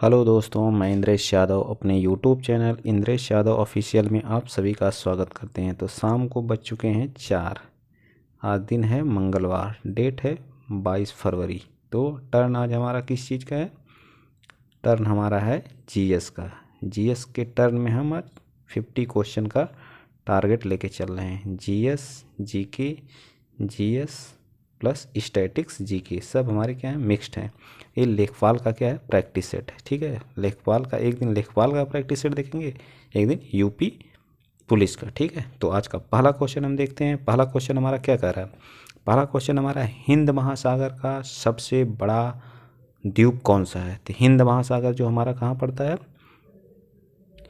Hello दोस्तों, मैं इंद्रेश यादव अपने YouTube channel Indresh Yadav official में आप सभी का स्वागत करते हैं। तो शाम को बज चुके हैं 4। आज दिन है मंगलवार, डेट है 22 फरवरी। तो टर्न आज हमारा किस चीज़ का है? टर्न हमारा है जीएस का। जीएस के टर्न में हम आज 50 क्वेश्चन का टारगेट लेके चल रहे हैं। GS, GK, GS plus statics, GK सब हमारे क्या है, मिक्स्ड हैं। ये लेखपाल का क्या है, प्रैक्टिस सेट है। ठीक है, लेखपाल का एक दिन लेखपाल का प्रैक्टिस सेट देखेंगे, एक दिन यूपी पुलिस का। ठीक है, तो आज का पहला क्वेश्चन हम देखते हैं। पहला क्वेश्चन हमारा क्या कह रहा है? पहला क्वेश्चन हमारा हिंद महासागर का सबसे बड़ा द्वीप कौन सा है? तो हिंद महासागर जो हमारा कहाँ पड़ता है?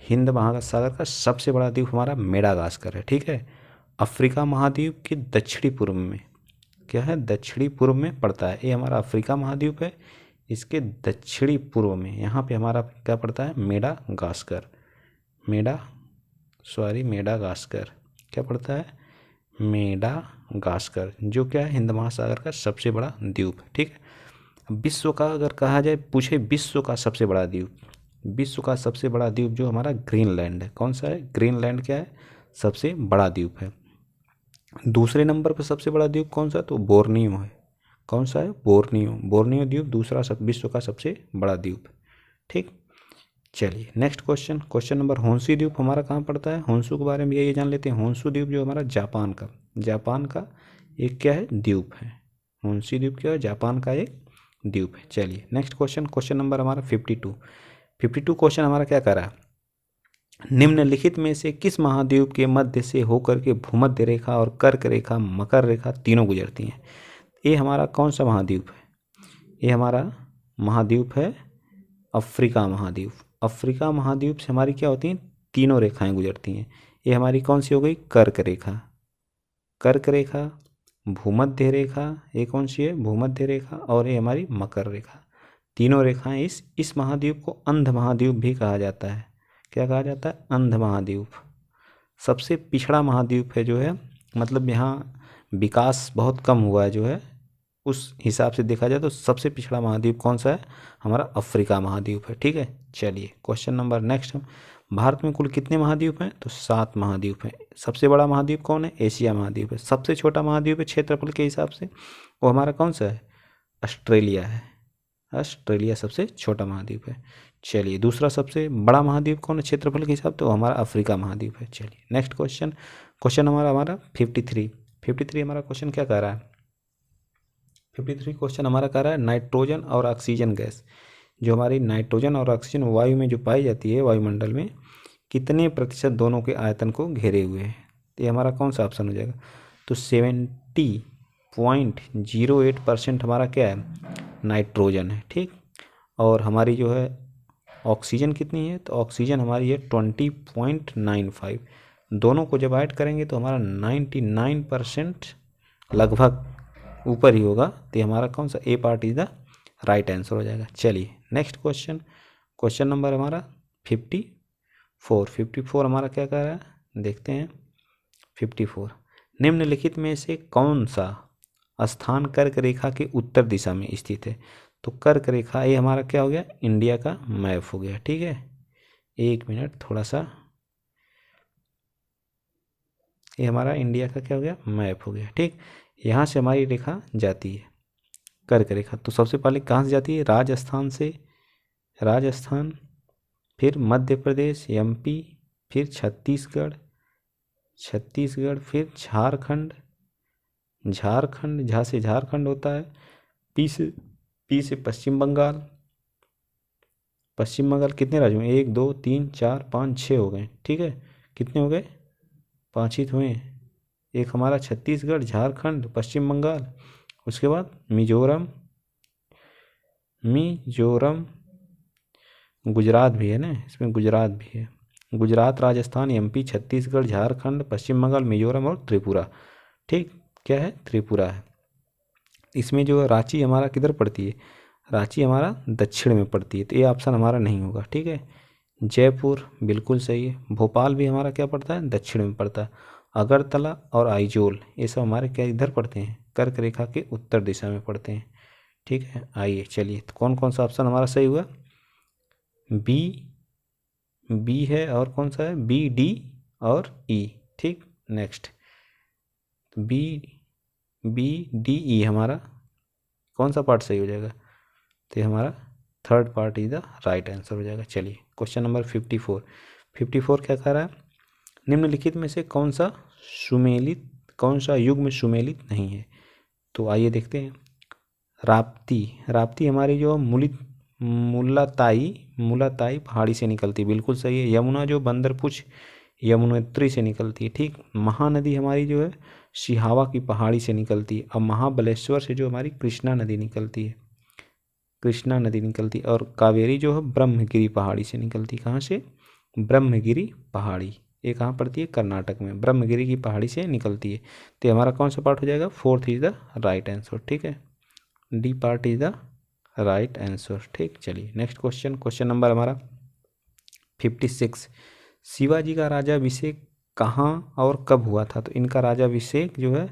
हिंद महासागर का सबसे बड़ा द्वीप हमारा मेडागास्कर है। ठीक है, अफ्रीका महाद्वीप के दक्षिणी पूर्व में क्या है, दक्षिणी पूर्व में पड़ता है। ये हमारा अफ्रीका महाद्वीप है, इसके दक्षिणी पूर्व में यहाँ पे हमारा क्या पड़ता है, मेडागास्कर। मेडागास्कर क्या पड़ता है, मेडागास्कर, जो क्या है हिंद महासागर का सबसे बड़ा द्वीप है। ठीक है, विश्व का अगर कहा जाए, पूछे विश्व का सबसे बड़ा द्वीप, विश्व का सबसे बड़ा द्वीप जो हमारा ग्रीनलैंड है। कौन सा है? ग्रीनलैंड क्या है, सबसे बड़ा द्वीप है। दूसरे नंबर पर सबसे बड़ा द्वीप कौन सा? तो बोर्नियो है। कौन सा है? बोर्नियो। बोर्नियो द्वीप दूसरा विश्व का सबसे बड़ा द्वीप। ठीक, चलिए नेक्स्ट क्वेश्चन। क्वेश्चन नंबर, होंसू द्वीप हमारा कहाँ पड़ता है? होंसू के बारे में ये जान लेते हैं। होंसू द्वीप जो हमारा जापान का एक क्या है, द्वीप है। होंसू द्वीप क्या है, जापान का एक द्वीप है। चलिए नेक्स्ट क्वेश्चन। क्वेश्चन नंबर हमारा 52 क्वेश्चन हमारा क्या कर रहा है? निम्नलिखित में से किस महाद्वीप के मध्य से होकर के भूमध्य रेखा और कर्क रेखा, मकर रेखा तीनों गुजरती हैं? ये हमारा कौन सा महाद्वीप है? ये हमारा महाद्वीप है अफ्रीका महाद्वीप। अफ्रीका महाद्वीप से हमारी क्या होती हैं, तीनों रेखाएं गुजरती हैं। ये हमारी कौन सी हो गई? कर्क रेखा। कर्क रेखा, भूमध्य रेखा, ये कौन सी है? भूमध्य रेखा। और ये हमारी मकर रेखा। तीनों रेखाएं इस महाद्वीप को अंध महाद्वीप भी कहा जाता है। क्या कहा जाता है? अंध महाद्वीप। सबसे पिछड़ा महाद्वीप है जो है, मतलब यहाँ विकास बहुत कम हुआ है जो है, उस हिसाब से देखा जाए तो सबसे पिछड़ा महाद्वीप कौन सा है? हमारा अफ्रीका महाद्वीप है। ठीक है, चलिए क्वेश्चन नंबर नेक्स्ट। भारत में कुल कितने महाद्वीप हैं? तो 7 महाद्वीप हैं। सबसे बड़ा महाद्वीप कौन है? एशिया महाद्वीप है। सबसे छोटा महाद्वीप है क्षेत्रफल के हिसाब से, वो हमारा कौन सा है? ऑस्ट्रेलिया है। ऑस्ट्रेलिया सबसे छोटा महाद्वीप है। चलिए दूसरा सबसे बड़ा महाद्वीप कौन है क्षेत्रफल के हिसाब? तो हमारा अफ्रीका महाद्वीप है। चलिए नेक्स्ट क्वेश्चन। क्वेश्चन हमारा 53 हमारा क्वेश्चन क्या कह रहा है? 53 क्वेश्चन हमारा कह रहा है नाइट्रोजन और ऑक्सीजन गैस, जो हमारी नाइट्रोजन और ऑक्सीजन वायु में जो पाई जाती है, वायुमंडल में कितने प्रतिशत दोनों के आयतन को घेरे हुए है? तो ये हमारा कौन सा ऑप्शन हो जाएगा? तो 70.08% हमारा क्या है? नाइट्रोजन है। ठीक, और हमारी जो है ऑक्सीजन कितनी है? तो ऑक्सीजन हमारी है 20.95। दोनों को जब ऐड करेंगे तो हमारा 99% लगभग ऊपर ही होगा। तो हमारा कौन सा? A part is the right answer हो जाएगा। चलिए नेक्स्ट क्वेश्चन। क्वेश्चन नंबर हमारा 54 हमारा क्या कह रहा है, देखते हैं। 54, निम्नलिखित में से कौन सा स्थान कर्क रेखा के उत्तर दिशा में स्थित है? तो कर्क रेखा, ये हमारा क्या हो गया? इंडिया का मैप हो गया। ठीक है, एक मिनट, थोड़ा सा, ये हमारा इंडिया का क्या हो गया? मैप हो गया। ठीक, यहाँ से हमारी रेखा जाती है कर्क रेखा। तो सबसे पहले कहाँ से जाती है? राजस्थान से, राजस्थान, फिर मध्य प्रदेश, एमपी, फिर छत्तीसगढ़, फिर झारखंड, झा से झारखंड होता है, पी से पश्चिम बंगाल। कितने राज्यों में? 1 2 3 4 5 6 हो गए। ठीक है, कितने हो गए? 5 ही तो हुए। एक हमारा छत्तीसगढ़, झारखंड, पश्चिम बंगाल, उसके बाद मिजोरम, गुजरात भी है ना, इसमें गुजरात भी है। गुजरात, राजस्थान, एमपी, छत्तीसगढ़, झारखंड, पश्चिम बंगाल, मिजोरम और त्रिपुरा। ठीक, क्या है? त्रिपुरा है। इसमें जो रांची हमारा किधर पड़ती है? रांची हमारा दक्षिण में पड़ती है, तो ये ऑप्शन हमारा नहीं होगा। ठीक है, जयपुर बिल्कुल सही है। भोपाल भी हमारा क्या पड़ता है? दक्षिण में पड़ता है। अगरतला और आइजोल ये सब हमारे क्या इधर पड़ते हैं? कर्क रेखा के उत्तर दिशा में पड़ते हैं। ठीक है, आइए चलिए, तो कौन कौन सा ऑप्शन हमारा सही हुआ? बी, बी है और कौन सा है, बी, डी और ई। ठीक, नेक्स्ट बी, बी, डी, ई हमारा कौन सा पार्ट सही हो जाएगा, तो ये हमारा third part is the right answer हो जाएगा। चलिए क्वेश्चन नंबर 54। 54 क्या कह रहा है, निम्नलिखित में से कौन सा सुमेलित, कौन सा युग में सुमेलित नहीं है। तो आइए देखते हैं। राप्ती, राप्ती हमारी जो मुलाताई पहाड़ी से निकलती, बिल्कुल सही है। यमुना जो बंदरपुछ यमुनोत्री से निकलती है। ठीक, महानदी हमारी जो है सिहावा की पहाड़ी से निकलती है। अब महाबलेश्वर से जो हमारी कृष्णा नदी निकलती है, कृष्णा नदी निकलती है। और कावेरी जो है ब्रह्मगिरी पहाड़ी से निकलती है। कहाँ से, ब्रह्मगिरी पहाड़ी, ये कहाँ पड़ती है, कर्नाटक में, ब्रह्मगिरी की पहाड़ी से निकलती है। तो हमारा कौन सा पार्ट हो जाएगा, fourth is the right answer. ठीक है, D part is the right answer. ठीक, चलिए नेक्स्ट क्वेश्चन, क्वेश्चन नंबर हमारा 56। शिवाजी का राजाभिषेक कहाँ और कब हुआ था। तो इनका राजाभिषेक जो है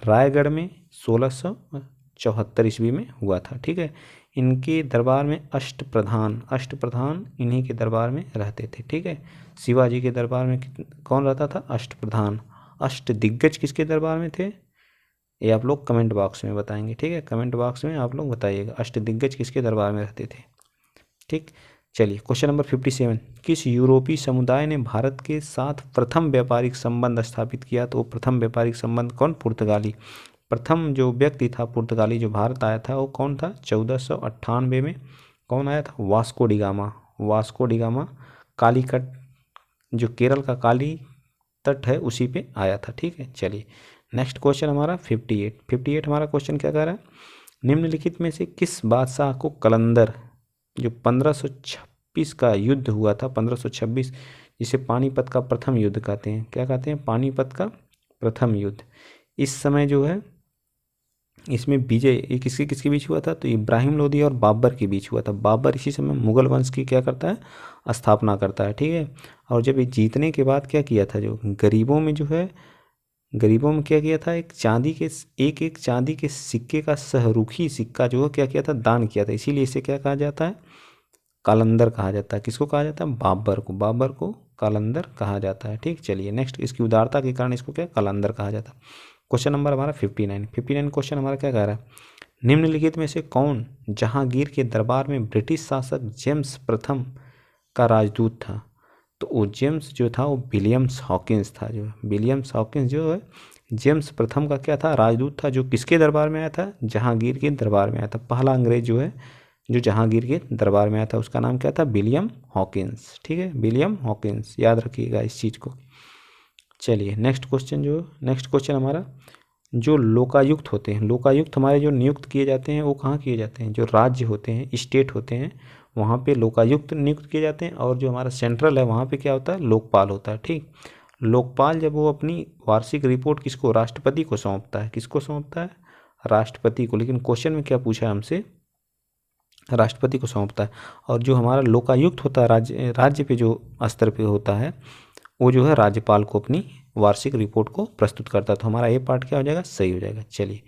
रायगढ़ में 1674 ईस्वी में हुआ था। ठीक है, इनके दरबार में अष्टप्रधान इन्हीं के दरबार में रहते थे। ठीक है, शिवाजी के दरबार में कौन रहता था, अष्टप्रधान। अष्टदिग्गज किसके दरबार में थे, ये आप लोग कमेंट बॉक्स में बताएंगे। ठीक है, कमेंट बॉक्स में आप लोग बताइएगा अष्टदिग्गज किसके दरबार में रहते थे। ठीक, चलिए क्वेश्चन नंबर 57। किस यूरोपीय समुदाय ने भारत के साथ प्रथम व्यापारिक संबंध स्थापित किया। तो वो प्रथम व्यापारिक संबंध कौन, पुर्तगाली। प्रथम जो व्यक्ति था पुर्तगाली जो भारत आया था वो कौन था, 1498 में कौन आया था, Vasco da Gama. Vasco da Gama Calicut जो केरल का काली तट है उसी पे आया था। ठीक है, चलिए नेक्स्ट क्वेश्चन हमारा 58 हमारा क्वेश्चन क्या कह रहा है, निम्नलिखित में से किस बादशाह को कलंदर जो 1526 का युद्ध हुआ था, 1526, जिसे पानीपत का प्रथम युद्ध कहते हैं, क्या कहते हैं, पानीपत का प्रथम युद्ध। इस समय जो है इसमें विजय ये किसके किसके बीच हुआ था, तो इब्राहिम लोदी और बाबर के बीच हुआ था। बाबर इसी समय मुगल वंश की क्या करता है, स्थापना करता है। ठीक है, और जब ये जीतने के बाद क्या किया था, जो गरीबों में जो है, गरीबों में क्या किया था, एक चांदी के सिक्के का सहरुखी सिक्का जो है क्या किया था, दान किया था। इसीलिए इसे क्या कहा जाता है, कालंदर कहा जाता है। किसको कहा जाता है, बाबर को कालंदर कहा जाता है। ठीक, चलिए नेक्स्ट, इसकी उदारता के कारण इसको क्या कालंदर कहा जाता है। क्वेश्चन नंबर हमारा 59 क्वेश्चन हमारा क्या कह रहा है, निम्नलिखित में से कौन जहांगीर के दरबार में ब्रिटिश शासक जेम्स प्रथम का राजदूत था। तो वो जेम्स जो था वो विलियम्स हॉकिंस था। जो विलियम्स हॉकिंस जो है जेम्स प्रथम का क्या था, राजदूत था, जो किसके दरबार में आया था, जहांगीर के दरबार में आया था। पहला अंग्रेज जो है जो जहांगीर के दरबार में आया था उसका नाम क्या था, विलियम हॉकिंस। ठीक है, विलियम हॉकिंस, याद रखिएगा इस चीज़ को। चलिए नेक्स्ट क्वेश्चन हमारा, जो लोकायुक्त होते हैं, लोकायुक्त हमारे जो नियुक्त किए जाते हैं वो कहाँ किए जाते हैं, जो राज्य होते हैं, स्टेट होते हैं, वहाँ पे लोकायुक्त नियुक्त किए जाते हैं। और जो हमारा सेंट्रल है वहाँ पे क्या होता है, लोकपाल होता है। ठीक, लोकपाल जब वो अपनी वार्षिक रिपोर्ट किसको, राष्ट्रपति को सौंपता है। किसको सौंपता है, राष्ट्रपति को। लेकिन क्वेश्चन में क्या पूछा है हमसे, राष्ट्रपति को सौंपता है। और जो हमारा लोकायुक्त होता है राज्य पे जो स्तर पे होता है वो जो है राज्यपाल को अपनी वार्षिक रिपोर्ट को प्रस्तुत करता है। तो हमारा ये पार्ट क्या हो जाएगा, सही हो जाएगा। चलिए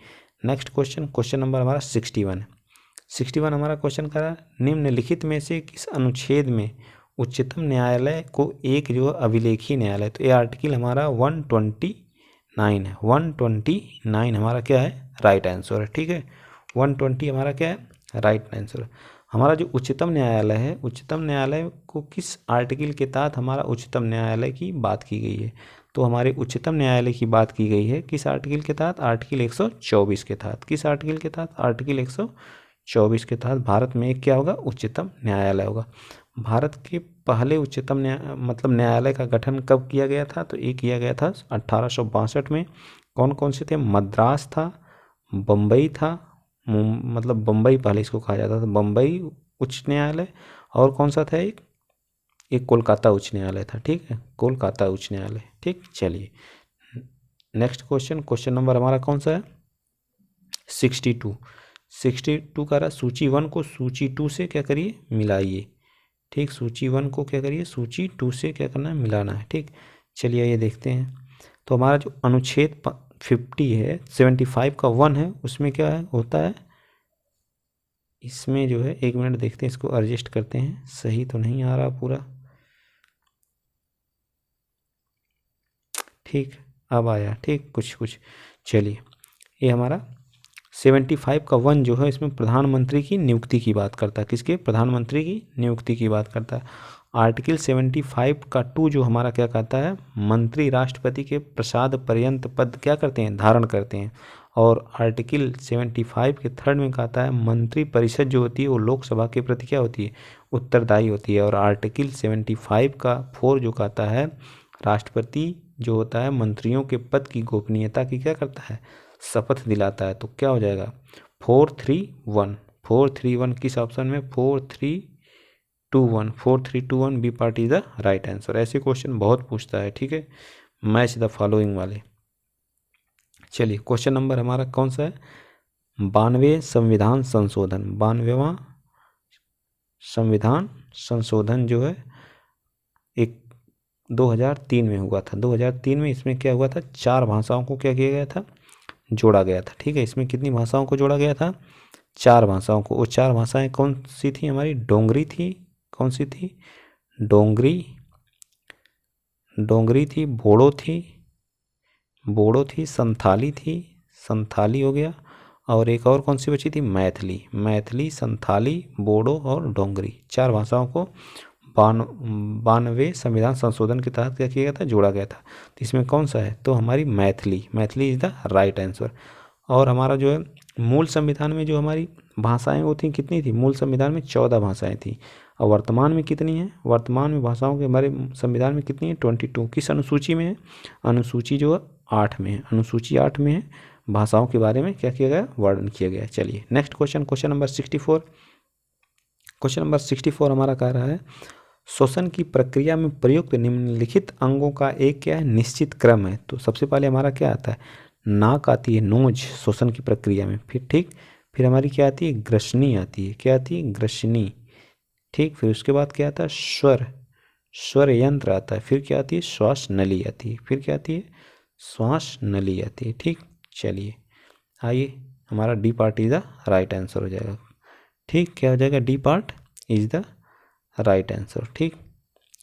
नेक्स्ट क्वेश्चन नंबर हमारा 61 हमारा क्वेश्चन कर रहा है, निम्नलिखित में से किस अनुच्छेद में उच्चतम न्यायालय को एक जो अभिलेखीय न्यायालय, तो ये आर्टिकल हमारा 129 है। 129 हमारा क्या है, राइट आंसर है। ठीक है, 120 हमारा क्या है, राइट आंसर। हमारा जो उच्चतम न्यायालय है, उच्चतम न्यायालय को किस आर्टिकल के तहत हमारा उच्चतम न्यायालय की बात की गई है। तो हमारे उच्चतम न्यायालय की बात की गई है किस आर्टिकल के तहत, आर्टिकल 124 के तहत। किस आर्टिकल के तहत, आर्टिकल 124 के तहत भारत में एक क्या होगा, उच्चतम न्यायालय होगा। भारत के पहले उच्चतम न्यायालय का गठन कब किया गया था, तो ये किया गया था 1862 में। कौन कौन से थे, मद्रास था, बम्बई था, बम्बई पहले इसको कहा जाता था, बम्बई उच्च न्यायालय, और कौन सा था एक कोलकाता उच्च न्यायालय था। ठीक है, कोलकाता उच्च न्यायालय। ठीक, चलिए नेक्स्ट क्वेश्चन नंबर हमारा कौन सा है, 62 का रहा, सूची 1 को सूची 2 से क्या करिए, मिलाइए। ठीक, सूची 1 को क्या करिए, सूची 2 से क्या करना है, मिलाना है। ठीक, चलिए ये देखते हैं। तो हमारा जो अनुच्छेद 50 है, 75 का 1 है, उसमें क्या है होता है, इसमें जो है 1 मिनट देखते हैं, इसको एडजस्ट करते हैं, सही तो नहीं आ रहा पूरा, ठीक अब आया, ठीक कुछ कुछ। चलिए ये हमारा 75 का 1 जो है इसमें प्रधानमंत्री की नियुक्ति की बात करता है, किसके, प्रधानमंत्री की नियुक्ति की बात करता है। आर्टिकल 75 का 2 जो हमारा क्या कहता है, मंत्री राष्ट्रपति के प्रसाद पर्यंत पद क्या करते हैं, धारण करते हैं। और आर्टिकल 75 के 3 में कहता है मंत्री परिषद जो होती है वो लोकसभा के प्रति क्या होती है, उत्तरदायी होती है। और आर्टिकल 75 का 4 जो कहता है राष्ट्रपति जो होता है मंत्रियों के पद की गोपनीयता की क्या करता है, शपथ दिलाता है। तो क्या हो जाएगा 431, 431 किस ऑप्शन में, 4321, 4321 B part is the right answer. ऐसे क्वेश्चन बहुत पूछता है, ठीक है, मैच द फॉलोइंग वाले। चलिए क्वेश्चन नंबर हमारा कौन सा है, 92 संविधान संशोधन, 92वां संविधान संशोधन जो है एक 2003 में हुआ था। 2003 में इसमें क्या हुआ था, 4 भाषाओं को क्या किया गया था, जोड़ा गया था, ठीक है। इसमें कितनी भाषाओं को जोड़ा गया था, 4 भाषाओं को। वो 4 भाषाएं कौन सी थी हमारी, डोंगरी थी, कौन सी थी, डोंगरी थी, बोड़ो थी, संथाली हो गया, और एक और कौन सी बची थी, मैथिली, संथाली, बोड़ो और डोंगरी। 4 भाषाओं को 92 संविधान संशोधन के तहत क्या किया गया था, जोड़ा गया था। तो इसमें कौन सा है, तो हमारी Maithili is the right answer. और हमारा जो है मूल संविधान में जो हमारी भाषाएं वो थी कितनी थी, मूल संविधान में 14 भाषाएं थी। और वर्तमान में कितनी है, वर्तमान में भाषाओं के हमारे संविधान में कितनी है, 22। किस अनुसूची में है, अनुसूची जो 8 में है, अनुसूची 8 में है। भाषाओं के बारे में क्या किया गया, वर्णन किया गया। चलिए next question, question number 64। Question number 64 हमारा कह रहा है शोषण की प्रक्रिया में प्रयुक्त निम्नलिखित अंगों का एक क्या है, निश्चित क्रम है। तो सबसे पहले हमारा क्या आता है, नाक आती है, नोज शोषण की प्रक्रिया में, फिर ठीक, फिर हमारी क्या आती है, ग्रसनी आती है, क्या आती है, ग्रसनी, ठीक। फिर उसके बाद क्या आता है, स्वर यंत्र आता है, फिर क्या आती है, श्वास नली आती है, फिर क्या आती है, श्वास नली आती है, ठीक। चलिए आइए हमारा D part is the right answer हो जाएगा, ठीक। क्या हो जाएगा, D part is the right answer, ठीक।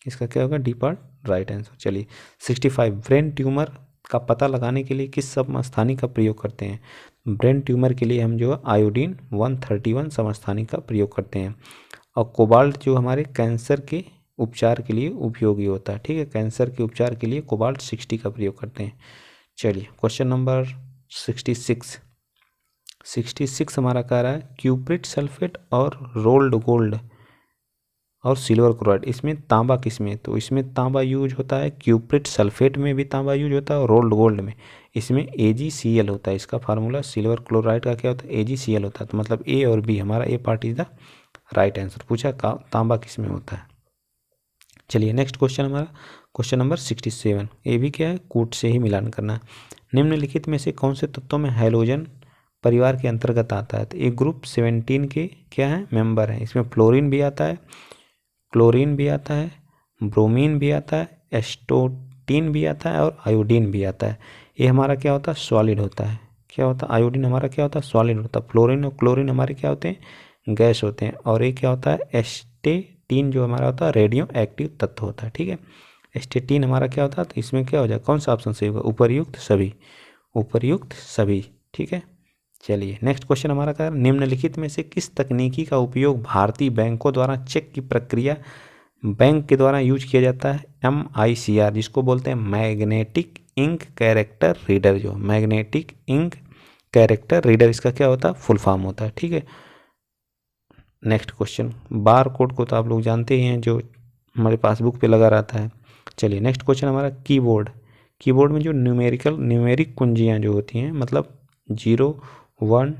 इसका क्या होगा, डी पार्ट राइट आंसर। चलिए 65 ब्रेन ट्यूमर का पता लगाने के लिए किस समस्थानिक का प्रयोग करते हैं। ब्रेन ट्यूमर के लिए हम जो है आयोडीन 131 समस्थानिक का प्रयोग करते हैं। और कोबाल्ट जो हमारे कैंसर के उपचार के लिए उपयोगी होता है, ठीक है, कैंसर के उपचार के लिए कोबाल्ट 60 का प्रयोग करते हैं। चलिए क्वेश्चन नंबर 66 हमारा कह रहा है क्यूप्रिट सल्फेट और रोल्ड गोल्ड और सिल्वर क्लोराइड, इसमें तांबा किसमें, तो इसमें तांबा यूज होता है, क्यूप्रिट सल्फेट में भी तांबा यूज होता है, और रोल्ड गोल्ड में इसमें AgCl होता है। इसका फार्मूला सिल्वर क्लोराइड का क्या होता है, AgCl होता है। तो मतलब ए और बी, हमारा A part is the right answer. पूछा तांबा किसमें होता है। चलिए नेक्स्ट क्वेश्चन हमारा क्वेश्चन नंबर 67, ये भी क्या है, कूट से ही मिलान करना। निम्नलिखित में से कौन से तत्वों में हैलोजन परिवार के अंतर्गत आता है। तो एक ग्रुप 17 के क्या है, मेंबर हैं। इसमें फ्लोरीन भी आता है, क्लोरीन भी आता है, ब्रोमीन भी आता है, एस्टोटीन भी आता है, और आयोडीन भी आता है। ये हमारा क्या होता है, सॉलिड होता है। क्या होता है, आयोडीन हमारा क्या होता है, सॉलिड होता है। फ्लोरीन और क्लोरीन हमारे क्या होते हैं, गैस होते हैं। और ये क्या होता है, एस्टेटीन जो हमारा होता है रेडियो एक्टिव तत्व होता है, ठीक है। एस्टेटीन हमारा क्या होता है, तो इसमें क्या हो जाएगा, कौन सा ऑप्शन सही होगा, उपर्युक्त सभी, ठीक है। चलिए नेक्स्ट क्वेश्चन हमारा क्या है, निम्नलिखित में से किस तकनीकी का उपयोग भारतीय बैंकों द्वारा चेक की प्रक्रिया बैंक के द्वारा यूज किया जाता है। MICR जिसको बोलते हैं मैग्नेटिक इंक कैरेक्टर रीडर, जो मैग्नेटिक इंक कैरेक्टर रीडर, इसका क्या होता है, फुल फॉर्म होता है, ठीक है। नेक्स्ट क्वेश्चन, बार कोड को तो आप लोग जानते ही हैं, जो हमारे पासबुक पे लगा रहता है। चलिए नेक्स्ट क्वेश्चन हमारा कीबोर्ड में जो न्यूमेरिक कुंजियाँ जो होती हैं, मतलब 0 1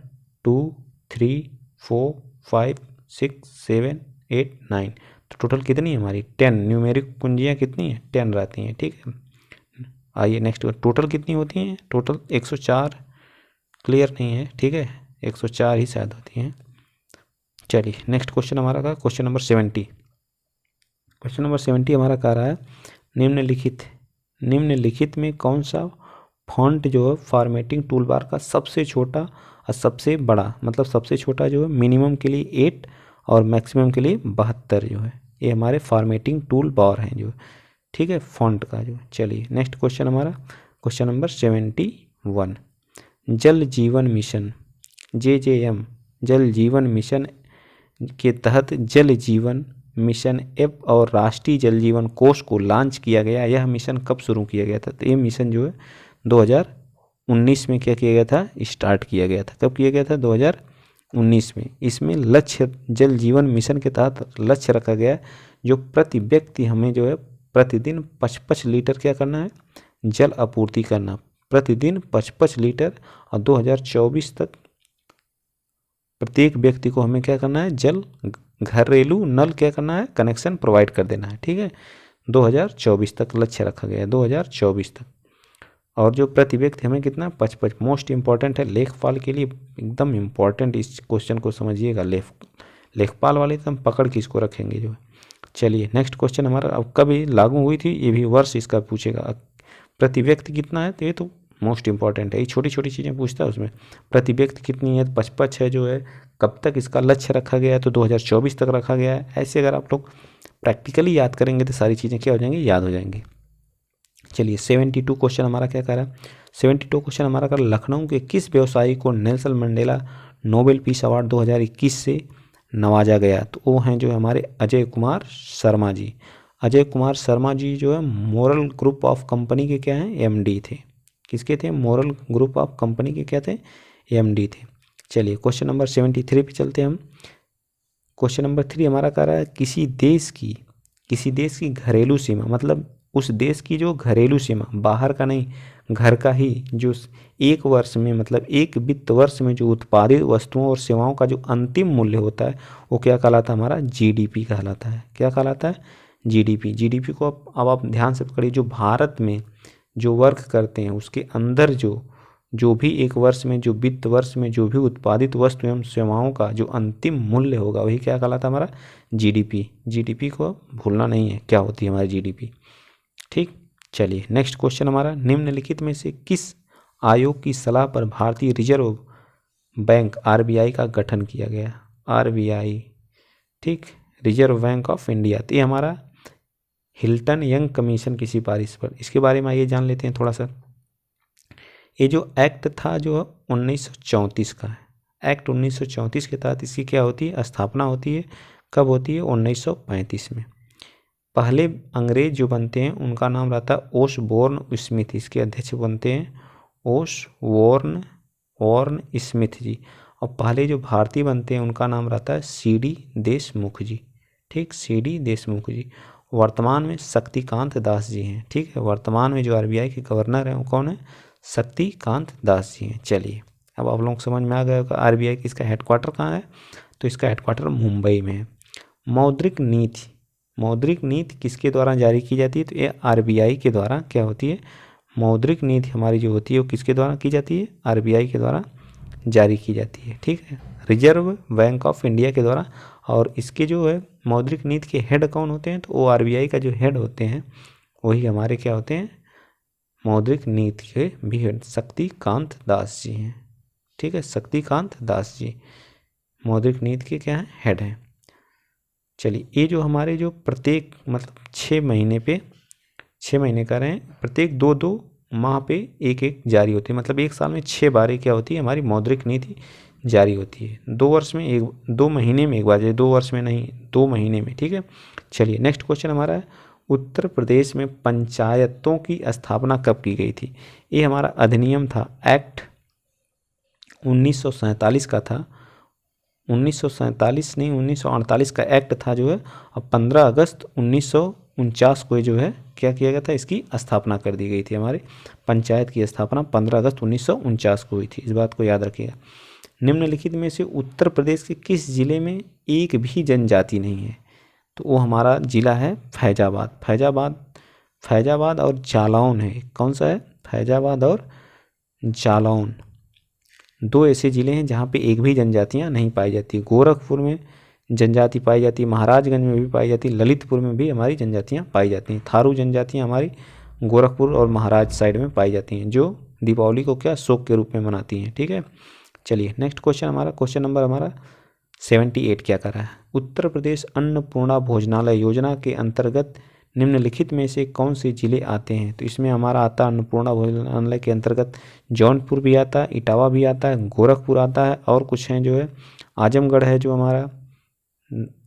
2 3 4 5 6 7 8 9, तो टोटल कितनी है हमारी, 10 न्यूमेरिक कुंजियाँ कितनी है, 10 रहती हैं, ठीक है। आइए नेक्स्ट, टोटल कितनी होती हैं, टोटल 104, क्लियर नहीं है, ठीक है, 104 ही शायद होती हैं। चलिए नेक्स्ट क्वेश्चन हमारा का क्वेश्चन नंबर 70। क्वेश्चन नंबर 70 हमारा कह रहा है निम्नलिखित में कौन सा फॉन्ट जो है फॉर्मेटिंग टूल बार का सबसे छोटा और सबसे बड़ा, मतलब सबसे छोटा जो है मिनिमम के लिए 8 और मैक्सिमम के लिए 72 जो है, ये हमारे फॉर्मेटिंग टूल बार हैं जो, ठीक है, फॉन्ट का जो। चलिए नेक्स्ट क्वेश्चन हमारा क्वेश्चन नंबर 71। जल जीवन मिशन JJM जल जीवन मिशन के तहत जल जीवन मिशन ऐप और राष्ट्रीय जल जीवन कोष को लॉन्च किया गया। यह मिशन कब शुरू किया गया था? तो ये मिशन जो है 2019 में क्या किया गया था? स्टार्ट किया गया था। कब किया गया था? 2019 में। इसमें लक्ष्य जल जीवन मिशन के तहत लक्ष्य रखा गया जो प्रति व्यक्ति हमें जो है प्रतिदिन 55 लीटर क्या करना है? जल आपूर्ति करना, प्रतिदिन 55 लीटर, और 2024 तक प्रत्येक व्यक्ति को हमें क्या करना है? जल घरेलू नल क्या करना है? कनेक्शन प्रोवाइड कर देना है, ठीक है। 2024 तक लक्ष्य रखा गया है, 2024 तक। और जो प्रति व्यक्ति हमें कितना? 55। मोस्ट इंपॉर्टेंट है लेखपाल के लिए, एकदम इम्पॉर्टेंट, इस क्वेश्चन को समझिएगा। लेखपाल वाले तो हम पकड़ के इसको रखेंगे जो है। चलिए नेक्स्ट क्वेश्चन हमारा, अब कब ये लागू हुई थी ये भी वर्ष इसका पूछेगा। प्रति व्यक्ति कितना है? तो ये तो मोस्ट इंपॉर्टेंट है, ये छोटी छोटी चीज़ें पूछता है उसमें। प्रति व्यक्ति कितनी है? 55 है जो है। कब तक इसका लक्ष्य रखा गया है? तो 2024 तक रखा गया है। ऐसे अगर आप लोग प्रैक्टिकली याद करेंगे तो सारी चीज़ें क्या हो जाएंगी? याद हो जाएंगी। चलिए 72 क्वेश्चन हमारा क्या कर रहा है? 72 क्वेश्चन हमारा कर, लखनऊ के किस व्यवसायी को Nelson Mandela Nobel peace award 2021 से नवाजा गया? तो वो हैं जो हमारे अजय कुमार शर्मा जी। अजय कुमार शर्मा जी जो है मोरल ग्रुप ऑफ कंपनी के क्या हैं? MD थे। किसके थे? मोरल ग्रुप ऑफ कंपनी के क्या थे? MD थे। चलिए क्वेश्चन नंबर 73 पे चलते हैं हम। क्वेश्चन नंबर 3 हमारा कह रहा है किसी देश की घरेलू सीमा, मतलब उस देश की जो घरेलू सीमा, बाहर का नहीं, घर का ही, जो एक वर्ष में, मतलब एक वित्त वर्ष में जो उत्पादित वस्तुओं और सेवाओं का जो अंतिम मूल्य होता है वो क्या कहलाता है? हमारा GDP कहलाता है। क्या कहलाता है? GDP को अब आप ध्यान से पकड़िए। जो भारत में जो वर्क करते हैं उसके अंदर जो भी एक वर्ष में, जो वित्त वर्ष में जो भी उत्पादित वस्तु एवं सेवाओं का जो अंतिम मूल्य होगा वही क्या कहलाता है? हमारा GDP को भूलना नहीं है क्या होती है हमारी GDP, ठीक। चलिए नेक्स्ट क्वेश्चन हमारा, निम्नलिखित में से किस आयोग की सलाह पर भारतीय रिजर्व बैंक RBI का गठन किया गया? RBI, ठीक, रिजर्व बैंक ऑफ इंडिया। तो ये हमारा हिल्टन यंग कमीशन की सिफारिश पर। इसके बारे में आइए जान लेते हैं थोड़ा सा। ये जो एक्ट था जो 1934 का है, एक्ट 1934 के तहत इसकी क्या होती है? स्थापना होती है। कब होती है? 1935 में। पहले अंग्रेज जो बनते हैं उनका नाम रहता है ओसबोर्न स्मिथ। इसके अध्यक्ष बनते हैं ओसबोर्न स्मिथ जी। और पहले जो भारतीय बनते हैं उनका नाम रहता है CD देशमुख जी, ठीक, CD देशमुख जी। वर्तमान में शक्तिकांत दास जी हैं, ठीक है। वर्तमान में जो RBI के गवर्नर हैं वो कौन है? शक्तिकांत दास जी हैं। चलिए अब आप लोग समझ में आ गया होगा RBI की इसका हेडक्वार्टर कहाँ है? तो इसका हेडक्वार्टर मुंबई में है। मौद्रिक नीति किसके द्वारा जारी की जाती है? तो ये RBI के द्वारा क्या होती है? मौद्रिक नीति हमारी जो होती है वो किसके द्वारा की जाती है? RBI के द्वारा जारी की जाती है, ठीक है, रिजर्व बैंक ऑफ इंडिया के द्वारा। और इसके जो है मौद्रिक नीति के हेड कौन होते हैं? तो वो RBI का जो हेड होते हैं वही हमारे क्या होते हैं? मौद्रिक नीति के भी हेड शक्तिकांत दास जी हैं, ठीक है, शक्तिकांत दास जी मौद्रिक नीति के क्या हैं? हेड हैं। चलिए ये जो हमारे जो प्रत्येक मतलब 6 महीने कर रहे हैं, प्रत्येक 2 माह पे एक जारी होती है। मतलब एक साल में 6 बार क्या होती है? हमारी मौद्रिक नीति जारी होती है। 2 वर्ष में 2 महीने में एक बार, 2 वर्ष में नहीं, 2 महीने में, ठीक है। चलिए नेक्स्ट क्वेश्चन हमारा है, उत्तर प्रदेश में पंचायतों की स्थापना कब की गई थी? ये हमारा अधिनियम था, एक्ट 1947 का था। 1947 नहीं, 1948 का एक्ट था जो है। और 15 अगस्त 1949 को जो है क्या किया गया था? इसकी स्थापना कर दी गई थी। हमारे पंचायत की स्थापना 15 अगस्त 1949 को हुई थी, इस बात को याद रखिएगा। निम्नलिखित में से उत्तर प्रदेश के किस जिले में एक भी जनजाति नहीं है? तो वो हमारा जिला है फैजाबाद और जालौन है। कौन सा है? फैजाबाद और जालौन, 2 ऐसे ज़िले हैं जहाँ पे एक भी जनजातियाँ नहीं पाई जाती। गोरखपुर में जनजाति पाई जाती है, महाराजगंज में भी पाई जाती है, ललितपुर में भी हमारी जनजातियाँ पाई जाती हैं। थारू जनजातियाँ हमारी गोरखपुर और महाराज साइड में पाई जाती हैं, जो दीपावली को क्या शोक के रूप में मनाती हैं। ठीक है, चलिए नेक्स्ट क्वेश्चन हमारा, क्वेश्चन नंबर हमारा 78 क्या कर रहा है। उत्तर प्रदेश अन्नपूर्णा भोजनालय योजना के अंतर्गत निम्नलिखित में से कौन से जिले आते हैं। तो इसमें हमारा आता है अन्नपूर्णा भोजनालय के अंतर्गत जौनपुर भी आता है, इटावा भी आता है, गोरखपुर आता है, और कुछ हैं जो है आजमगढ़ है, जो हमारा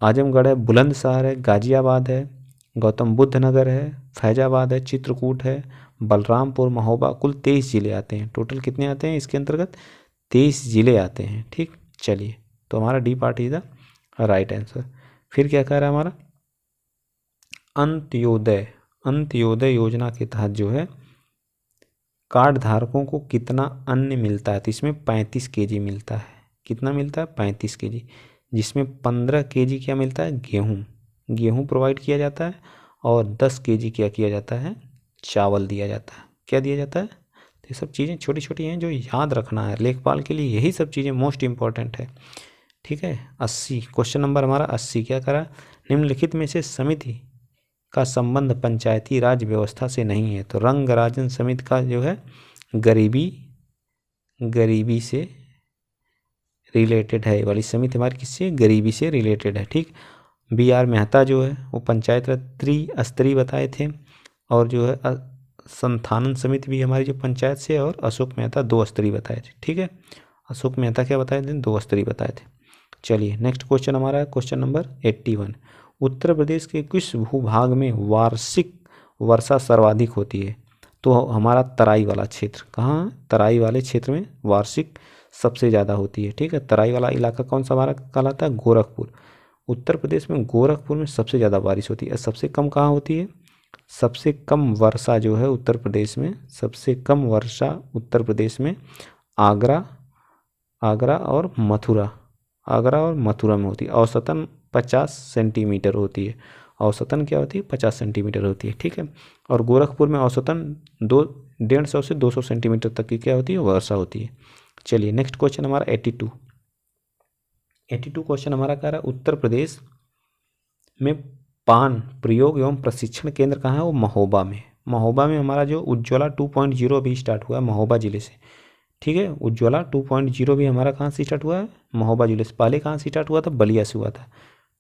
आजमगढ़ है, बुलंदशहर है, गाजियाबाद है, गौतम बुद्ध नगर है, फैजाबाद है, चित्रकूट है, बलरामपुर, महोबा। कुल 23 जिले आते हैं। टोटल कितने आते हैं इसके अंतर्गत? 23 जिले आते हैं। ठीक, चलिए तो हमारा D part is the right answer. फिर क्या कह रहा है हमारा, अंत्योदय योजना के तहत जो है कार्ड धारकों को कितना अन्न मिलता है। तो इसमें 35 केजी मिलता है। कितना मिलता है? 35 केजी, जिसमें 15 केजी क्या मिलता है? गेहूँ प्रोवाइड किया जाता है, और 10 केजी क्या किया जाता है? चावल दिया जाता है। क्या दिया जाता है? तो ये सब चीज़ें छोटी छोटी हैं जो याद रखना है लेखपाल के लिए, यही सब चीज़ें मोस्ट इंपॉर्टेंट है। ठीक है, 80 क्वेश्चन नंबर हमारा 80 क्या करा, निम्नलिखित में से समिति का संबंध पंचायती राज व्यवस्था से नहीं है। तो रंगराजन समिति का जो है गरीबी से रिलेटेड है। ये वाली समिति हमारी किससे? गरीबी से रिलेटेड है। ठीक, BR मेहता जो है वो पंचायत राज त्रिस्तरीय बताए थे, और जो है संथानन समिति भी हमारी जो पंचायत से, और अशोक मेहता 2 स्तरीय बताए थे। ठीक है, अशोक मेहता क्या बताए थे? 2 स्तरीय बताए थे। चलिए नेक्स्ट क्वेश्चन हमारा है क्वेश्चन नंबर 81। उत्तर प्रदेश के किस भूभाग में वार्षिक वर्षा सर्वाधिक होती है। तो हमारा तराई वाला क्षेत्र, कहाँ? तराई वाले क्षेत्र में वार्षिक सबसे ज़्यादा होती है। ठीक है, तराई वाला इलाका कौन सा हमारा कहलाता है? गोरखपुर। उत्तर प्रदेश में गोरखपुर में सबसे ज़्यादा बारिश होती है। सबसे कम कहाँ होती है? सबसे कम वर्षा जो है उत्तर प्रदेश में, सबसे कम वर्षा उत्तर प्रदेश में आगरा और मथुरा में होती है। औसतन 50 सेंटीमीटर होती है। औसतन क्या होती है? 50 सेंटीमीटर होती है। ठीक है, और गोरखपुर में औसतन 150 से 200 सेंटीमीटर तक की क्या होती है? वर्षा होती है। चलिए नेक्स्ट क्वेश्चन हमारा 82 क्वेश्चन हमारा कह रहा है उत्तर प्रदेश में पान प्रयोग एवं प्रशिक्षण केंद्र कहाँ है? वो महोबा में हमारा जो उज्ज्वला 2.0 भी स्टार्ट हुआ है महोबा जिले से। ठीक है, उज्ज्वला 2.0 भी हमारा कहाँ से स्टार्ट हुआ है? महोबा जिले से। पहले कहाँ से स्टार्ट हुआ था? बलिया से हुआ था।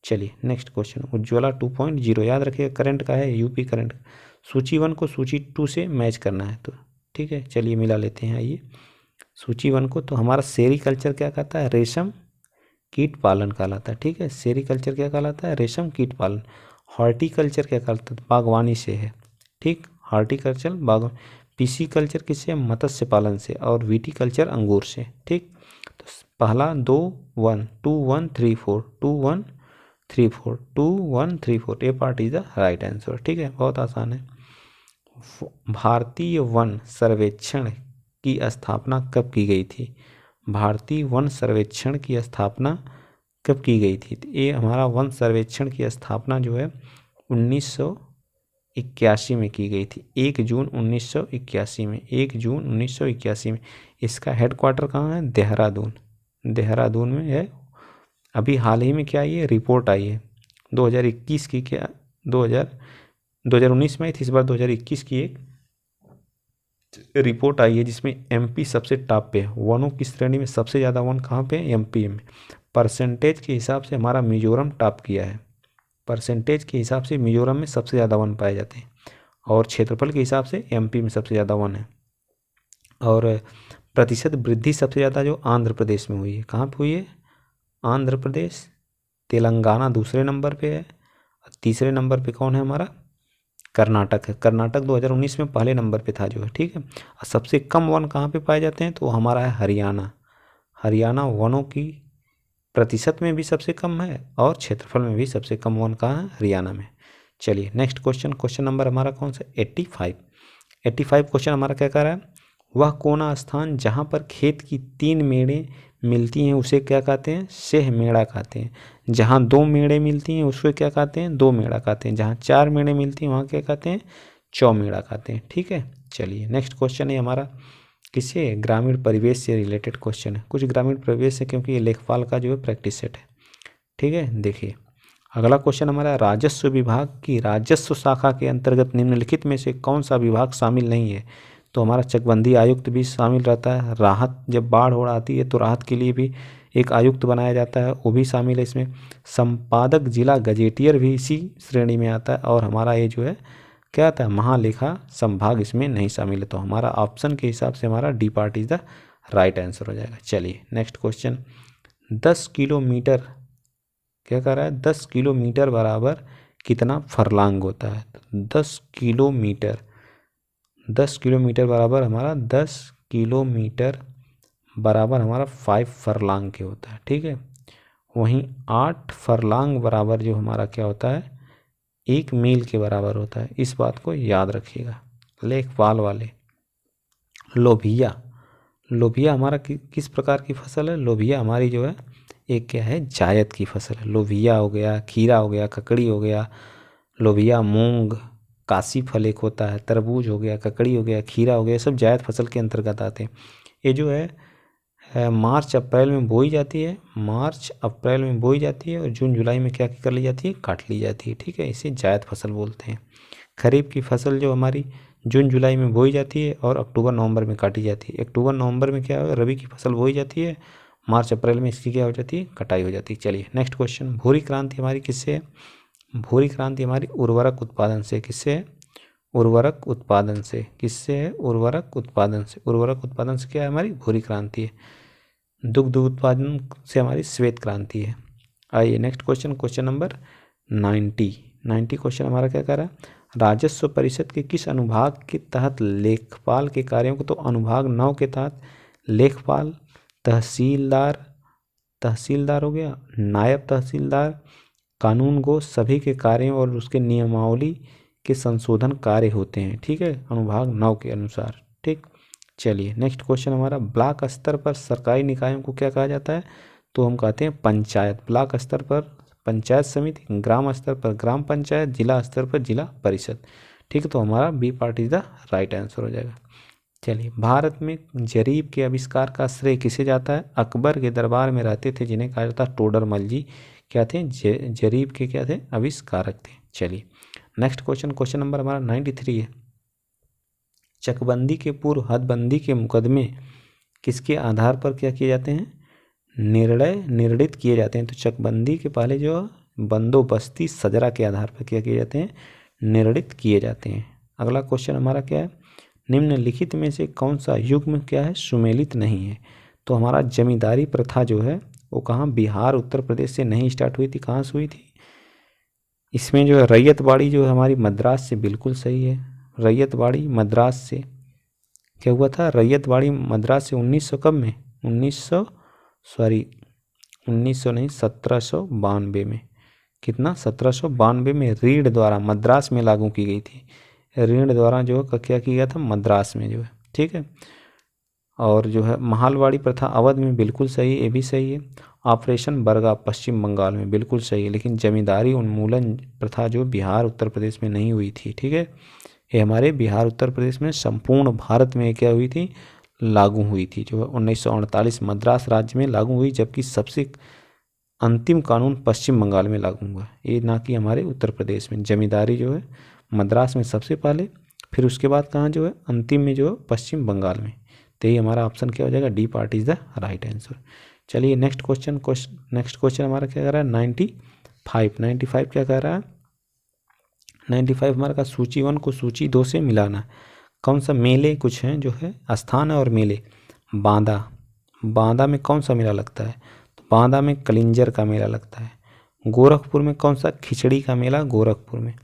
चलिए नेक्स्ट क्वेश्चन, उज्ज्वला 2.0 याद रखिएगा, करंट का है, यूपी करंट। सूची 1 को सूची 2 से मैच करना है। तो ठीक है, चलिए मिला लेते हैं। आइए सूची 1 को, तो हमारा सेरीकल्चर क्या कहता है? रेशम कीट पालन कहलाता है। ठीक है, सेरीकल्चर क्या कहलाता है? रेशम कीट पालन। हॉर्टिकल्चर क्या कहलाता है? बागवानी से है। ठीक, हॉर्टिकल्चर बागवानी। पिसीकल्चर किससे? मत्स्य पालन से। और विटीकल्चर अंगूर से। ठीक, तो पहला 2 1 2 1 3 4 2 1 3 4 2 1 3 4 ए part is the right answer. ठीक है, बहुत आसान है। भारतीय वन सर्वेक्षण की स्थापना कब की गई थी? भारतीय वन सर्वेक्षण की स्थापना कब की गई थी? तो ये हमारा वन सर्वेक्षण की स्थापना जो है 1981 में की गई थी। 1 जून 1981 में, 1 जून 1981 में। इसका हेडक्वार्टर कहाँ है? देहरादून में है। अभी हाल ही में क्या आई है? रिपोर्ट आई है 2021 की, क्या 2019 में आई थी, इस बार 2021 की एक रिपोर्ट आई है जिसमें MP सबसे टॉप पे है। वनों की श्रेणी में सबसे ज़्यादा वन कहाँ पे है? MP में। परसेंटेज के हिसाब से हमारा मिजोरम टॉप किया है। परसेंटेज के हिसाब से मिजोरम में सबसे ज़्यादा वन पाए जाते हैं, और क्षेत्रफल के हिसाब से MP में सबसे ज़्यादा वन है। और प्रतिशत वृद्धि सबसे ज़्यादा जो आंध्र प्रदेश में हुई है। कहाँ पे हुई है? आंध्र प्रदेश। तेलंगाना दूसरे नंबर पे है, तीसरे नंबर पे कौन है हमारा? कर्नाटक है। कर्नाटक 2019 में पहले नंबर पे था जो है। ठीक है, और सबसे कम वन कहाँ पे पाए जाते हैं? तो हमारा है हरियाणा वनों की प्रतिशत में भी सबसे कम है, और क्षेत्रफल में भी सबसे कम वन कहाँ है? हरियाणा में। चलिए नेक्स्ट क्वेश्चन नंबर हमारा कौन सा? 85 क्वेश्चन हमारा क्या कह रहा है? वह कोना स्थान जहाँ पर खेत की 3 मेड़ें मिलती हैं उसे क्या कहते हैं? सेह मेड़ा कहते हैं। जहाँ 2 मेड़ें मिलती हैं उसको क्या कहते हैं? 2 मेड़ा कहते हैं। जहाँ 4 मेड़ें मिलती हैं वहाँ क्या कहते हैं? चौमेड़ा कहते हैं। ठीक है, चलिए नेक्स्ट क्वेश्चन है हमारा किससे? ग्रामीण परिवेश से रिलेटेड क्वेश्चन है। कुछ ग्रामीण परिवेश है क्योंकि ये लेखपाल का जो है प्रैक्टिस सेट है। ठीक है, देखिए अगला क्वेश्चन हमारा राजस्व विभाग की राजस्व शाखा के अंतर्गत निम्नलिखित में से कौन सा विभाग शामिल नहीं है? तो हमारा चकबंदी आयुक्त भी शामिल रहता है। राहत, जब बाढ़ हो आती है तो राहत के लिए भी एक आयुक्त बनाया जाता है, वो भी शामिल है इसमें। संपादक जिला गजेटियर भी इसी श्रेणी में आता है। और हमारा ये जो है क्या आता है, महालेखा संभाग इसमें नहीं शामिल है। तो हमारा ऑप्शन के हिसाब से हमारा D part is the right answer हो जाएगा। चलिए नेक्स्ट क्वेश्चन। 10 किलोमीटर क्या कह रहा है, 10 किलोमीटर बराबर कितना फरलांग होता है। 10 किलोमीटर, 10 किलोमीटर बराबर हमारा 10 किलोमीटर बराबर हमारा 5 फरलांग के होता है, ठीक है। वहीं 8 फरलांग बराबर जो हमारा क्या होता है, 1 मील के बराबर होता है। इस बात को याद रखिएगा। लेखपाल वाले, लोबिया, लोबिया हमारा किस प्रकार की फसल है। लोबिया हमारी जो है एक क्या है, जायद की फसल है। लोबिया हो गया, खीरा हो गया, ककड़ी हो गया, लोबिया, मूंग, काशी फल एक होता है, तरबूज हो गया, ककड़ी हो गया, खीरा हो गया, सब जायद फसल के अंतर्गत आते हैं। ये जो है मार्च अप्रैल में बोई जाती है, मार्च अप्रैल में बोई जाती है और जून जुलाई में क्या कर ली जाती है, काट ली जाती है, ठीक है। इसे जायद फसल बोलते हैं। खरीफ की फसल जो हमारी जून जुलाई में बोई जाती है और अक्टूबर नवंबर में काटी जाती है। अक्टूबर नवंबर में क्या है, रबी की फसल बोई जाती है, मार्च अप्रैल में इसकी क्या हो जाती है, कटाई हो जाती है। चलिए नेक्स्ट क्वेश्चन। भूरी क्रांति हमारी किससे है। भूरी क्रांति हमारी उर्वरक उत्पादन से, किससे है, उर्वरक उत्पादन से, किससे है, उर्वरक उत्पादन से। उर्वरक उत्पादन से क्या है, हमारी भूरी क्रांति है। दुग्ध उत्पादन से हमारी श्वेत क्रांति है। आइए next question, question number 90 question हमारा क्या कर रहा है, राजस्व परिषद के किस अनुभाग के तहत लेखपाल के कार्यों को, तो अनुभाग 9 के तहत लेखपाल, तहसीलदार, तहसीलदार हो गया, नायब तहसीलदार, कानूनगो, सभी के कार्यों और उसके नियमावली के संशोधन कार्य होते हैं, ठीक है, अनुभाग 9 के अनुसार, ठीक। चलिए नेक्स्ट क्वेश्चन हमारा, ब्लॉक स्तर पर सरकारी निकायों को क्या कहा जाता है, तो हम कहते हैं पंचायत। ब्लॉक स्तर पर पंचायत समिति, ग्राम स्तर पर ग्राम पंचायत, जिला स्तर पर जिला परिषद, ठीक है। तो हमारा B part is the right answer हो जाएगा। चलिए, भारत में जरीब के आविष्कार का श्रेय किसे जाता है। अकबर के दरबार में रहते थे जिन्हें कहा जाता है टोडरमल जी, क्या थे, जरीब के क्या थे, आविष्कारक थे। चलिए नेक्स्ट क्वेश्चन, क्वेश्चन नंबर हमारा 93 है। चकबंदी के पूर्व हदबंदी के मुकदमे किसके आधार पर क्या किए जाते हैं, निर्णित किए जाते हैं। तो चकबंदी के पहले जो बंदोबस्ती सजरा के आधार पर क्या किए जाते हैं, निर्णित किए जाते हैं। अगला क्वेश्चन हमारा क्या है, निम्नलिखित में से कौन सा युग्म क्या है, सुमेलित नहीं है। तो हमारा जमींदारी प्रथा जो है वो कहाँ, बिहार उत्तर प्रदेश से नहीं स्टार्ट हुई थी, कहाँ से हुई थी। इसमें जो है रैयतवाड़ी जो है हमारी मद्रास से, बिल्कुल सही है। रैयतवाड़ी मद्रास से क्या हुआ था, रैयतवाड़ी मद्रास से 1900 कब में, 1900 नहीं 1792 में, कितना, 1792 में रीढ़ द्वारा मद्रास में लागू की गई थी। रीढ़ द्वारा जो है क्या किया गया था, मद्रास में जो है, ठीक है। और जो है महालवाड़ी प्रथा अवध में, बिल्कुल सही, ये भी सही है। ऑपरेशन बरगा पश्चिम बंगाल में, बिल्कुल सही है। लेकिन जमींदारी उन्मूलन प्रथा जो बिहार उत्तर प्रदेश में नहीं हुई थी, ठीक है। ये हमारे बिहार उत्तर प्रदेश में, संपूर्ण भारत में क्या हुई थी, लागू हुई थी, जो 1948 मद्रास राज्य में लागू हुई, जबकि सबसे अंतिम कानून पश्चिम बंगाल में लागू हुआ, ये ना कि हमारे उत्तर प्रदेश में। जमींदारी जो है मद्रास में सबसे पहले, फिर उसके बाद कहाँ जो है अंतिम में जो है पश्चिम बंगाल में। तो ये हमारा ऑप्शन क्या हो जाएगा, D part is the right answer. चलिए नेक्स्ट क्वेश्चन, नेक्स्ट क्वेश्चन हमारा क्या कह रहा है, 95 क्या कह रहा है, 95 हमारा का सूची 1 को सूची 2 से मिलाना। कौन सा मेले कुछ हैं जो है, स्थान है और मेले। बांदा, बांदा में कौन सा मेला लगता है, तो बांदा में कलिंजर का मेला लगता है। गोरखपुर में कौन सा, खिचड़ी का मेला गोरखपुर में।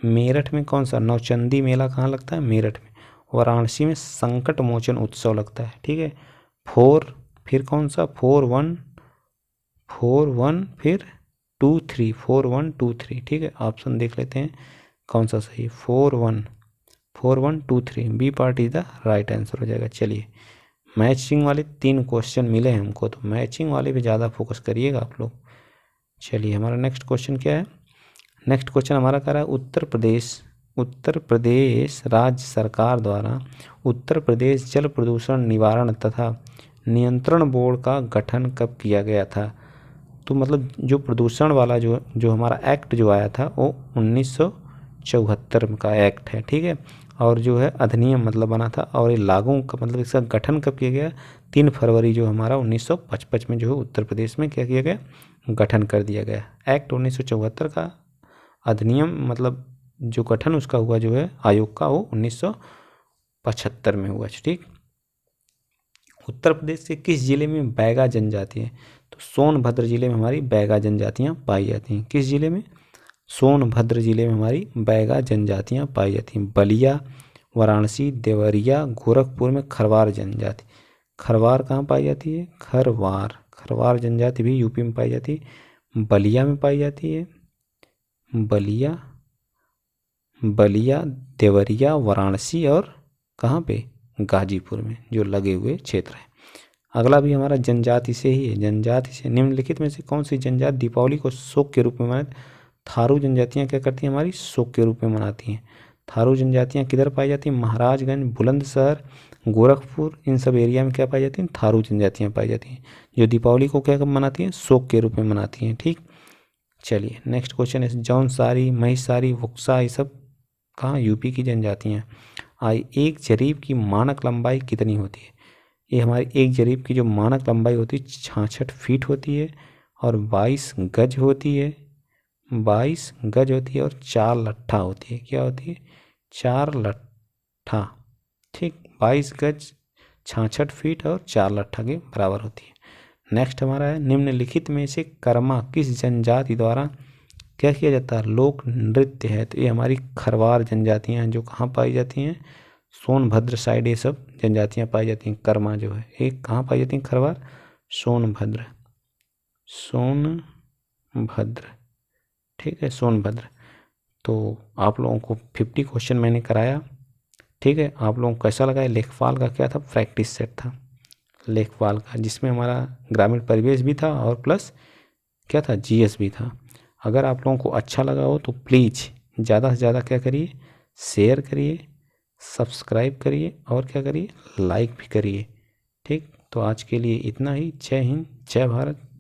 मेरठ में कौन सा, नौचंदी मेला कहाँ लगता है, मेरठ में। वाराणसी में संकट मोचन उत्सव लगता है, ठीक है। फिर कौन सा, 4-1 फिर 2-3, 4-1 2-3, ठीक है। ऑप्शन देख लेते हैं कौन सा सही, 4-1 2-3, B part is the right answer हो जाएगा। चलिए मैचिंग वाले 3 क्वेश्चन मिले हैं हमको, तो मैचिंग वाले पे ज़्यादा फोकस करिएगा आप लोग। चलिए हमारा नेक्स्ट क्वेश्चन क्या है, नेक्स्ट क्वेश्चन हमारा कह रहा है, उत्तर प्रदेश राज्य सरकार द्वारा उत्तर प्रदेश जल प्रदूषण निवारण तथा नियंत्रण बोर्ड का गठन कब किया गया था। तो मतलब जो प्रदूषण वाला जो हमारा एक्ट जो आया था वो 1974 का एक्ट है, ठीक है। और जो है अधिनियम मतलब बना था, और ये लागू का मतलब इसका गठन कब किया गया? 3 फरवरी जो हमारा 1955 में जो है उत्तर प्रदेश में क्या किया गया? गठन कर दिया गया। एक्ट 1974 का अधिनियम मतलब जो गठन उसका हुआ जो है आयोग का, वो 1975 में हुआ। ठीक। उत्तर प्रदेश के किस जिले में बैगा जनजाति है? तो सोनभद्र जिले में हमारी बैगा जनजातियाँ पाई जाती हैं। किस जिले में? सोनभद्र जिले में हमारी बैगा जनजातियाँ पाई जाती हैं। बलिया, वाराणसी, देवरिया, गोरखपुर में खरवार जनजाति। खरवार कहाँ पाई जाती है? खरवार जनजाति भी यूपी में पाई जाती है। बलिया में पाई जाती है। बलिया, देवरिया, वाराणसी और कहाँ पे? गाजीपुर में, जो लगे हुए क्षेत्र हैं। अगला भी हमारा जनजाति से ही है। जनजाति से निम्नलिखित में से कौन सी जनजाति दीपावली को शोक के रूप में मनाती? थारू जनजातियाँ क्या करती हैं? हमारी शोक के रूप में मनाती हैं। थारू जनजातियाँ किधर पाई जाती हैं? महाराजगंज, बुलंदशहर, गोरखपुर, इन सब एरिया में क्या पाई जाती हैं? थारू जनजातियाँ पाई जाती हैं, जो दीपावली को क्या मनाती हैं? शोक के रूप में मनाती हैं। ठीक। चलिए नेक्स्ट क्वेश्चन है, जौनसारी, महिषारी, वुक्सा, ये सब कहाँ? यूपी की जनजातियाँ। एक जरीब की मानक लंबाई कितनी होती है? ये हमारी एक जरीब की जो मानक लंबाई होती है 66 फीट होती है और 22 गज होती है। 22 गज होती है और 4 लट्ठा होती है। क्या होती है? 4 लट्ठा। ठीक। 22 गज 66 फीट और 4 लट्ठा के बराबर होती है। नेक्स्ट हमारा है, निम्नलिखित में से कर्मा किस जनजाति द्वारा क्या किया जाता है? लोक नृत्य है। तो ये हमारी खरवार जनजातियाँ हैं, जो कहाँ पाई जाती हैं? सोनभद्र साइड ये सब जनजातियाँ पाई जाती हैं। कर्मा जो है एक कहाँ पाई जाती हैं? खरवार, सोनभद्र। ठीक है, सोनभद्र। तो आप लोगों को 50 क्वेश्चन मैंने कराया। ठीक है, आप लोगों को कैसा लगा? लेखपाल का क्या था? प्रैक्टिस सेट था लेखपाल का, जिसमें हमारा ग्रामीण परिवेश भी था और प्लस क्या था? जीएस भी था। अगर आप लोगों को अच्छा लगा हो तो प्लीज़ ज़्यादा से ज़्यादा क्या करिए? शेयर करिए, सब्सक्राइब करिए और क्या करिए? लाइक भी करिए। ठीक। तो आज के लिए इतना ही। जय हिंद, जय भारत।